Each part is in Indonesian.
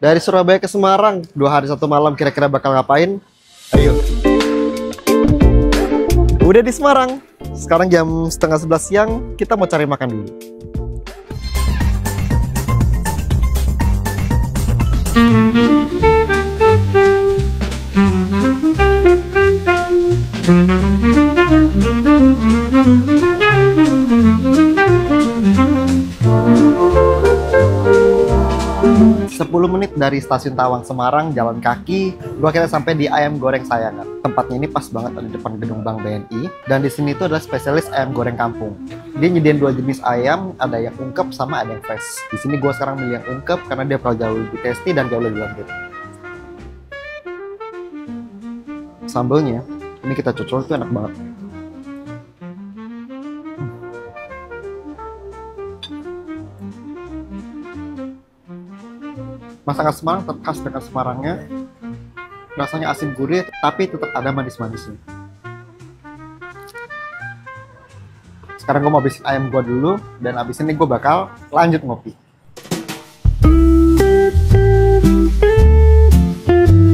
Dari Surabaya ke Semarang, 2 hari 1 malam, kira-kira bakal ngapain? Ayo. Udah di Semarang. Sekarang jam setengah 11 siang, kita mau cari makan dulu. Sepuluh menit dari stasiun Tawang Semarang, jalan kaki, gua akhirnya sampai di Ayam Goreng Sayangan. Tempatnya ini pas banget ada di depan gedung Bank BNI, dan di sini tuh adalah spesialis ayam goreng kampung. Dia nyediain 2 jenis ayam, ada yang ungkep sama ada yang fresh. Di sini gua sekarang milih yang ungkep karena dia bakal jauh lebih tasty dan jauh lebih lembut. Sambelnya, ini kita cocol itu enak banget. Masakan Semarang tetap khas dengan Semarangnya. Rasanya asin gurih, tapi tetap ada manis-manisnya. Sekarang gue mau habisin ayam gue dulu, dan abis ini gue bakal lanjut ngopi.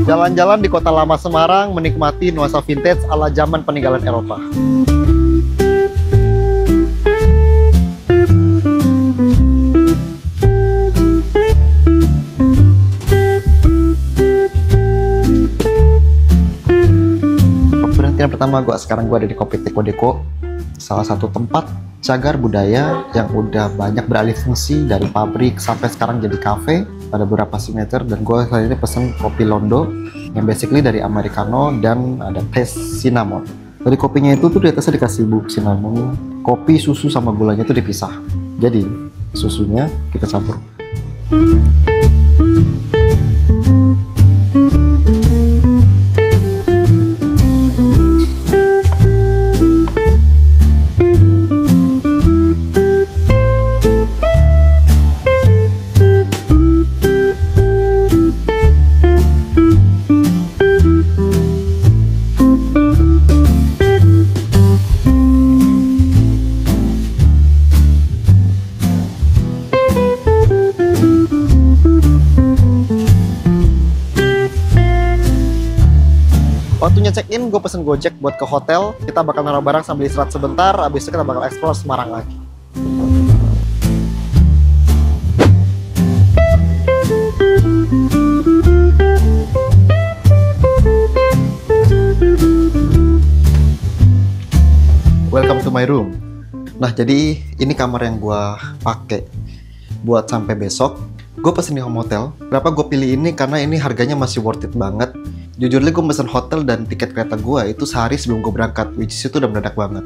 Jalan-jalan di kota lama Semarang, menikmati nuansa vintage ala zaman peninggalan Eropa. Yang pertama sekarang gue ada di Kopi Teko Deko, salah satu tempat cagar budaya yang udah banyak beralih fungsi dari pabrik sampai sekarang jadi kafe. Ada beberapa signature, dan gue kali ini pesen kopi Londo yang basically dari Americano dan ada taste cinnamon. Dari kopinya itu tuh di atasnya dikasih bubuk cinnamon, kopi, susu sama gulanya itu dipisah. Jadi susunya kita campur. Waktunya check-in, gue pesen Gojek buat ke hotel. Kita bakal naruh barang sambil istirahat sebentar, abis itu kita bakal explore Semarang lagi. Welcome to my room. Nah, jadi ini kamar yang gue pakai buat sampai besok. Gue pesen di home hotel. Kenapa gue pilih ini? Karena ini harganya masih worth it banget. Jujur gue pesen hotel dan tiket kereta gue itu sehari sebelum gue berangkat, which is itu udah mendadak banget.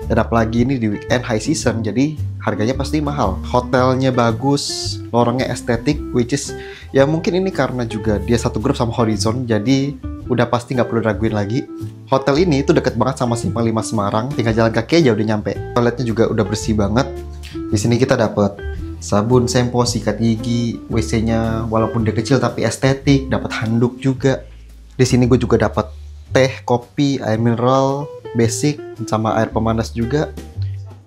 Dan apalagi ini di weekend high season, jadi harganya pasti mahal. Hotelnya bagus, lorongnya estetik, which is ya mungkin ini karena juga dia satu grup sama Horizon, jadi udah pasti nggak perlu raguin lagi. Hotel ini itu deket banget sama Simpang 5 Semarang, tinggal jalan kaki aja udah nyampe. Toiletnya juga udah bersih banget. Di sini kita dapat sabun, sampo, sikat gigi, WC-nya walaupun dia kecil tapi estetik, dapat handuk juga. Di sini gue juga dapat teh, kopi, air mineral, basic, sama air pemanas juga.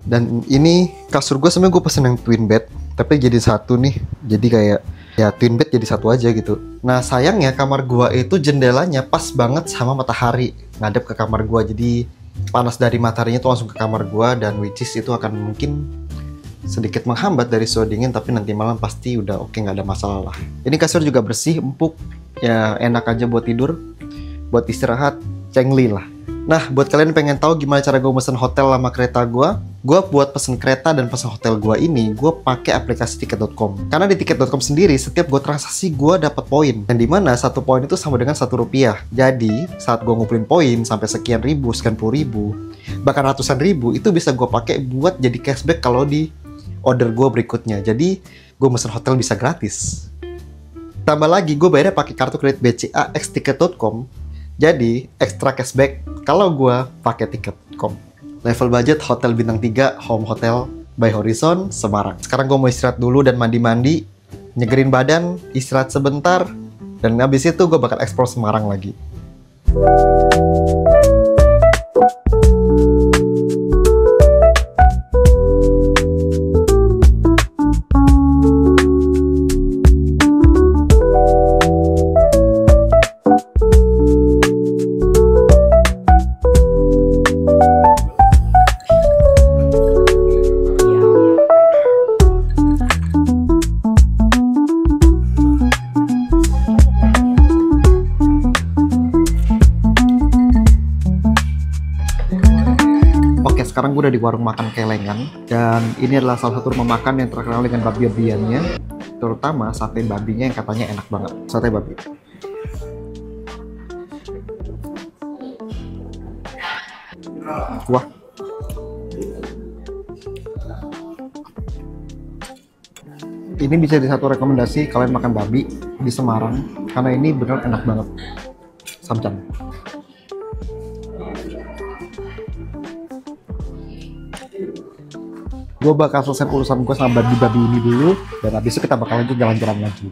Dan ini kasur gue sebenarnya gue pesen yang twin bed, tapi jadi satu nih. Jadi kayak ya twin bed jadi satu aja gitu. Nah sayangnya kamar gue itu jendelanya pas banget sama matahari, ngadep ke kamar gue. Jadi panas dari mataharinya tuh langsung ke kamar gue, dan which is itu akan mungkin sedikit menghambat dari suhu dingin, tapi nanti malam pasti udah oke, nggak ada masalah lah. Ini kasur juga bersih, empuk, ya enak aja buat tidur, buat istirahat, cengli lah. Nah, buat kalian pengen tahu gimana cara gue pesen hotel sama kereta gue buat pesen kereta dan pesen hotel gue ini, gue pakai aplikasi tiket.com. Karena di tiket.com sendiri, setiap gue transaksi gue dapat poin, dan dimana 1 poin itu sama dengan 1 rupiah. Jadi, saat gue ngumpulin poin sampai sekian ribu, sekian puluh ribu, bahkan ratusan ribu, itu bisa gue pakai buat jadi cashback kalau di order gue berikutnya. Jadi gue mesen hotel bisa gratis. Tambah lagi gue bayarnya pakai kartu kredit BCA X tiket.com. Jadi extra cashback kalau gue pakai tiket.com. Level budget hotel bintang 3 Home Hotel by Horizon Semarang. Sekarang gue mau istirahat dulu dan mandi-mandi, nyegerin badan, istirahat sebentar, dan habis itu gue bakal explore Semarang lagi. gue udah di warung makan Kelengan, dan ini adalah salah satu rumah makan yang terkenal dengan babi-babiannya, terutama sate babinya yang katanya enak banget. Sate babi. Wah. Ini bisa jadi satu rekomendasi kalian makan babi di Semarang, karena ini bener enak banget. Samcan. Gue bakal selesai urusan gue sama babi-babi ini dulu, dan habis itu kita bakal lanjut jalan-jalan lagi.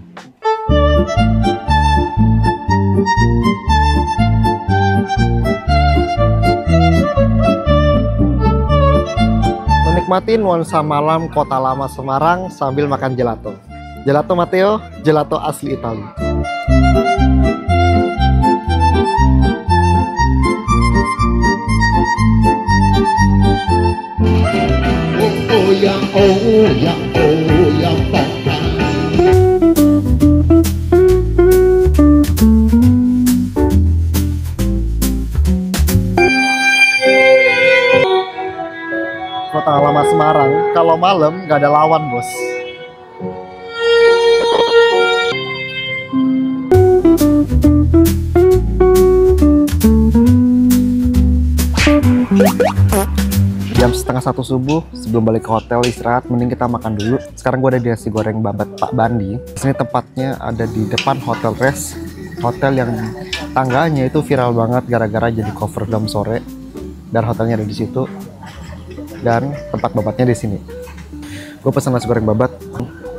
Menikmati nuansa malam kota lama Semarang sambil makan gelato. Gelato Matteo, gelato asli Italia. Oh ya, oh ya, oh ya, papa. Kota lama Semarang, kalau malam nggak ada lawan, bos. Jam setengah 1 subuh, sebelum balik ke hotel istirahat, mending kita makan dulu. Sekarang gue ada di nasi goreng babat Pak Bandi. Sini tempatnya ada di depan Hotel Res, hotel yang tangganya itu viral banget gara-gara jadi cover jam sore. Dan hotelnya ada di situ. Dan tempat babatnya di sini. Gue pesan nasi goreng babat.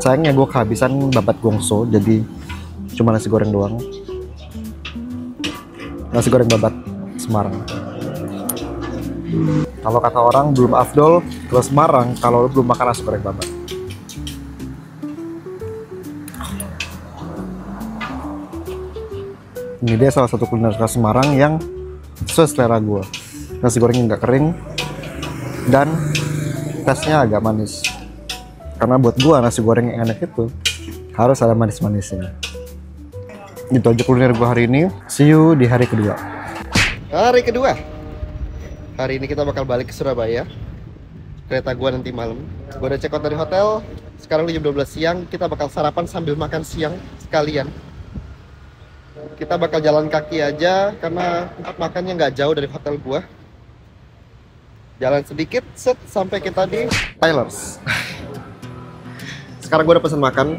Sayangnya gue kehabisan babat gongso, jadi cuma nasi goreng doang. Nasi goreng babat Semarang. Kalau kata orang belum afdol ke Semarang kalau belum makan nasi goreng babat. Ini dia salah satu kuliner khas Semarang yang sesuai selera gue. Nasi gorengnya nggak kering dan tasnya agak manis. Karena buat gue nasi goreng yang enak itu harus ada manis-manisnya. Itu aja kuliner gue hari ini. See you di hari kedua. Hari kedua. Hari ini kita bakal balik ke Surabaya. Kereta gua nanti malam. Gua udah check out dari hotel. Sekarang jam 12 siang. Kita bakal sarapan sambil makan siang sekalian. Kita bakal jalan kaki aja karena tempat makannya nggak jauh dari hotel gua. Jalan sedikit, set sampai kita di Tyler's. Sekarang gua udah pesen makan.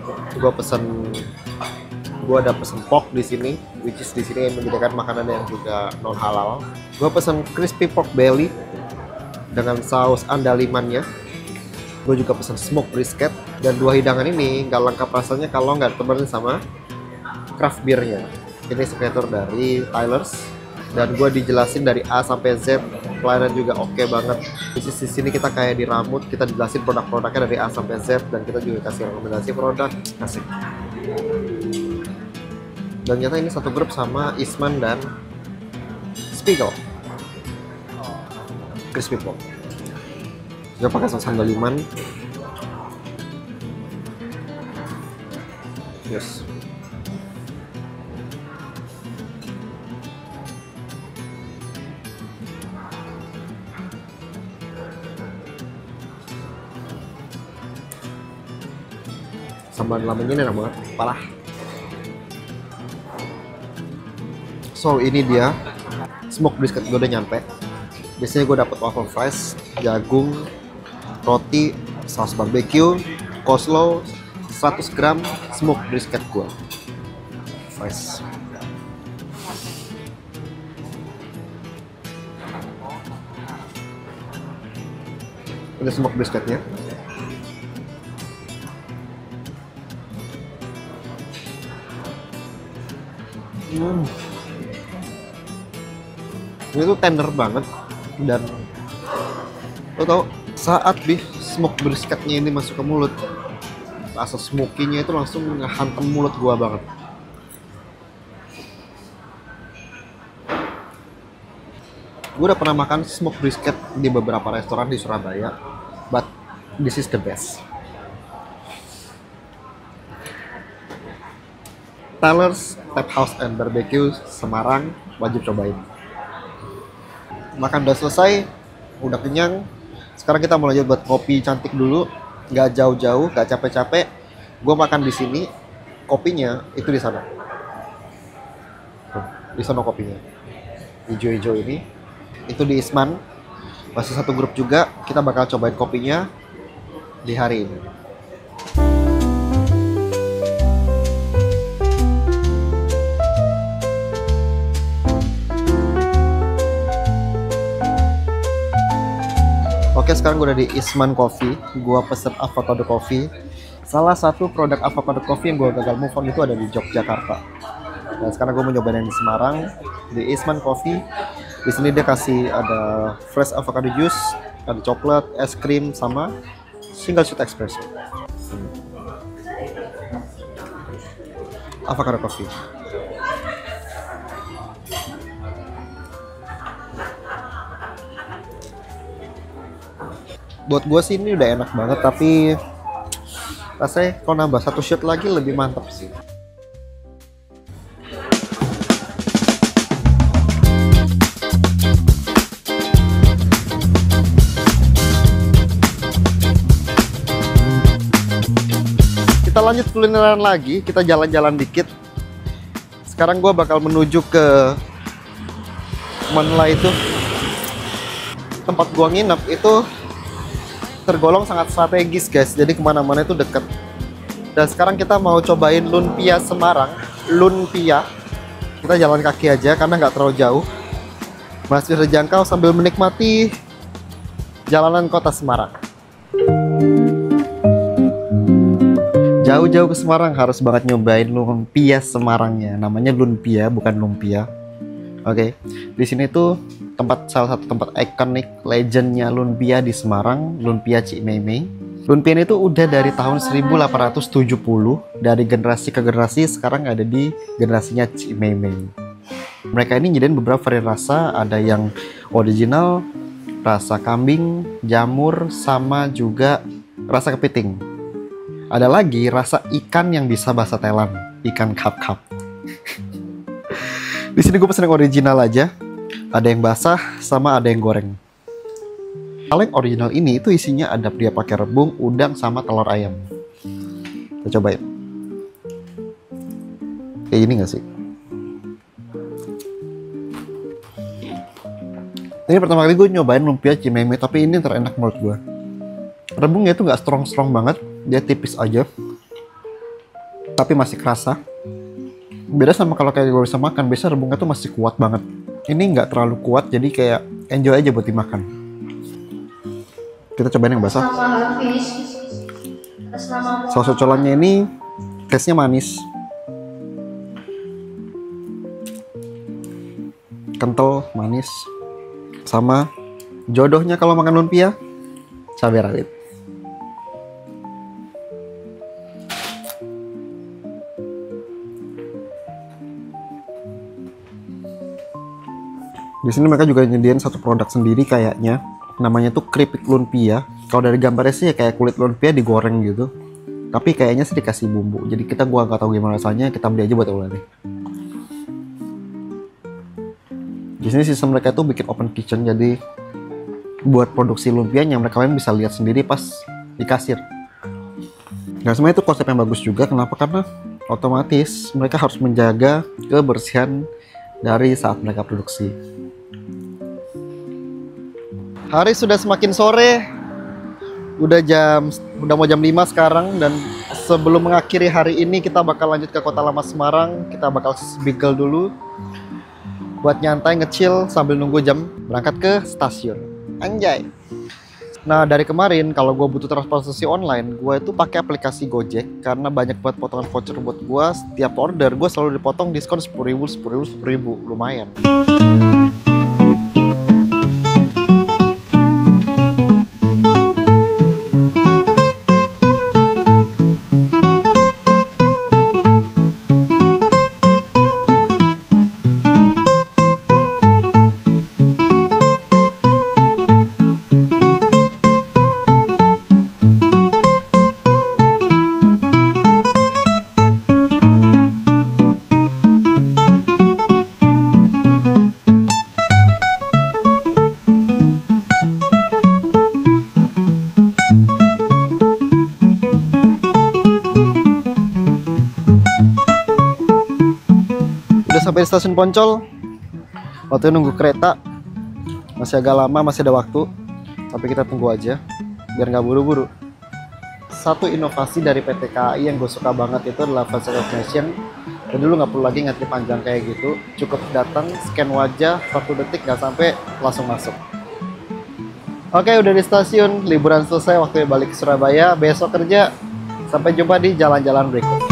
Gua ada pesen pork di sini, which is di sini yang menyediakan makanan yang juga non halal. Gua pesen crispy pork belly dengan saus andalimannya. Gue juga pesen smoked brisket, dan dua hidangan ini nggak lengkap rasanya kalau nggak ditemenin sama craft beer-nya. Ini signature dari Tyler's, dan gue dijelasin dari A sampai Z. Pelayanan juga oke banget. Di sini kita kayak di Ramut, kita dijelasin produk-produknya dari A sampai Z, dan kita juga kasih rekomendasi produk. Asik. Dan ternyata ini satu grup sama Isman dan Spiegel. Crispy pork. Juga pakai saus andaliman. Yes. Sambal andalimannya enak banget, parah. So ini dia smoked brisket gue udah nyampe. Biasanya gue dapet waffle fries, jagung, roti, saus barbecue, coleslaw, 100 gram smoked brisket gue. Fries. Ini smoked brisketnya. Ini tuh tender banget, dan lo tau saat beef smoked brisketnya ini masuk ke mulut, rasa smoky-nya itu langsung ngehantem mulut gua banget. Gue udah pernah makan smoked brisket di beberapa restoran di Surabaya, but this is the best. Tyler's Tap House and Barbecue Semarang, wajib cobain. Makan udah selesai, udah kenyang, Sekarang kita mau lanjut buat kopi cantik dulu, nggak jauh-jauh, nggak capek-capek. Gue makan di sini, kopinya itu di sana. Tuh, di sana kopinya, hijau-hijau ini. Itu di Isman, masih satu grup juga. Kita bakal cobain kopinya di hari ini. Oke, sekarang gue udah di Isman Coffee. Gue pesen avocado coffee. Salah satu produk avocado coffee yang gue gagal move on itu ada di Yogyakarta. Dan sekarang gue mau nyobain yang di Semarang, di Isman Coffee. Di sini dia kasih ada fresh avocado juice, ada coklat, es krim, sama single shot espresso. Avocado coffee. Buat gue sih ini udah enak banget, tapi rasanya kalau nambah satu shot lagi lebih mantap sih. Kita lanjut kulineran lagi, kita jalan-jalan dikit. Sekarang gue bakal menuju ke mana itu, tempat gua nginep itu tergolong sangat strategis guys, jadi kemana-mana itu deket. Dan sekarang kita mau cobain lumpia Semarang. Lumpia, kita jalan kaki aja karena nggak terlalu jauh, masih terjangkau sambil menikmati jalanan kota Semarang. Jauh-jauh ke Semarang harus banget nyobain lumpia Semarangnya. Namanya lumpia, bukan lumpia. Oke, di sini tuh salah satu tempat ikonik legendnya lumpia di Semarang, lumpia Cik Memei. Lumpia ini tuh udah dari tahun 1870, dari generasi ke generasi, sekarang ada di generasinya Cik Memei. Mereka ini nyediain beberapa varian rasa, ada yang original, rasa kambing, jamur, sama juga rasa kepiting. Ada lagi rasa ikan yang bisa bahasa Thailand, ikan kap-kap. Di sini gue pesen yang original aja. Ada yang basah sama ada yang goreng. Kalau yang original ini itu isinya ada dia pakai rebung, udang sama telur ayam. Kita cobain. Kayak gini nggak sih? Ini pertama kali gue nyobain lumpia Cik Memei, tapi ini terenak menurut gue. Rebungnya itu nggak strong banget, dia tipis aja, tapi masih kerasa. Beda sama kalau kayak gue bisa makan, biasanya rebungnya tuh masih kuat banget. Ini nggak terlalu kuat, jadi kayak enjoy aja buat dimakan. Kita cobain yang basah. Saus cocolannya ini taste-nya manis, kental, manis, sama jodohnya kalau makan lumpia, cabai rawit. Di sini mereka juga nyediain satu produk sendiri kayaknya, namanya tuh keripik lumpia. Kalau dari gambarnya sih ya kayak kulit lumpia digoreng gitu, tapi kayaknya sih dikasih bumbu. Jadi gua nggak tahu gimana rasanya, kita beli aja buat oleh. Di sini sistem mereka tuh bikin open kitchen, jadi buat produksi lumpianya mereka bisa lihat sendiri pas di kasir. Nah sebenarnya itu konsep yang bagus juga. Kenapa? Karena otomatis mereka harus menjaga kebersihan dari saat mereka produksi. Hari sudah semakin sore, udah mau jam 5 sekarang, dan sebelum mengakhiri hari ini kita bakal lanjut ke Kota Lama Semarang. Kita bakal beagle dulu buat nyantai nge-chill sambil nunggu jam berangkat ke stasiun. Anjay. Nah dari kemarin kalau gue butuh transportasi online, gue itu pakai aplikasi Gojek karena banyak buat potongan voucher buat gue. Setiap order gue selalu dipotong diskon 10.000, lumayan. sampai di stasiun Poncol. Waktu nunggu kereta masih agak lama, masih ada waktu, tapi kita tunggu aja biar nggak buru-buru. Satu inovasi dari PT KAI yang gue suka banget itu adalah face recognition. Jadi lu nggak perlu lagi ngantri panjang kayak gitu, cukup datang, scan wajah, 1 detik nggak sampai langsung masuk. Oke, udah di stasiun, liburan selesai, waktunya balik ke Surabaya. Besok kerja, sampai jumpa di jalan-jalan berikut.